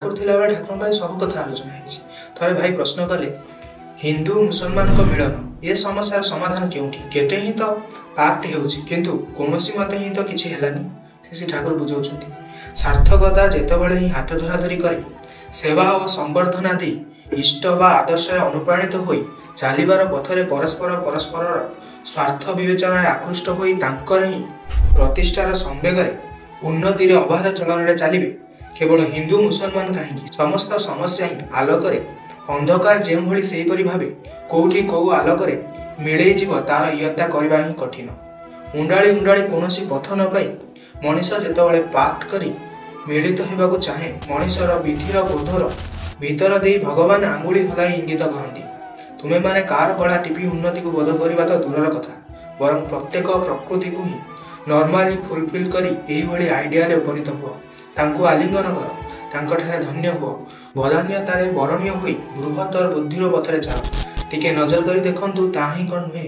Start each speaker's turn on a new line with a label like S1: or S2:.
S1: ठाकुर ठाकुर सब कथा आलोचना है। थे भाई प्रश्न कले हिंदू मुसलमान को मिलन ये समस्यार समाधान केउठी केते ही तो पार्ट होउछि किंतु कोनोसी मते ही तो किछि हेलानी श्री ठाकुर बुझाउछंती। सार्थकता जेतेबेले ही हाथ धरा धरी करे सेवा और संवर्धन आदि इष्ट बा आदर्श अनुप्राणित होई चालिबार पथरे परस्पर परस्पर स्वार्थ विवेचना आकृष्ट होई तांकर ही प्रतिष्ठार संवेगरे उन्नतिर अबाध चलन चलिबे केवल हिंदू मुसलमान कहीं समस्त समस्या ही आलोकरे अंधकार जो भली से भावे कौटी कौ आलोकरे मिले तार इयत्ता करवा ही कठिन। उंडाली उंडाली कौन पथ न पाई मनीष जिते पाठ करी मिलित होगा चाहे मनीषर विधिर बोधर भीतर दे भगवान आंगुली हलाई इंगित करती। तुम्हें माने कार गला टीपी उन्नति को बोध करवा तो दूरर कथा बर प्रत्येक प्रकृति को ही नॉर्मली फुलफिल करी आइडिया उपनीत हुआ तांको आलिंगन कर तांकठारे धन्य हो बदान्यतारे बरणीय होई बृहत्तर बुद्धिर पथरे जाओ टिके नजर करी देखंतु ताही कौन नुहे।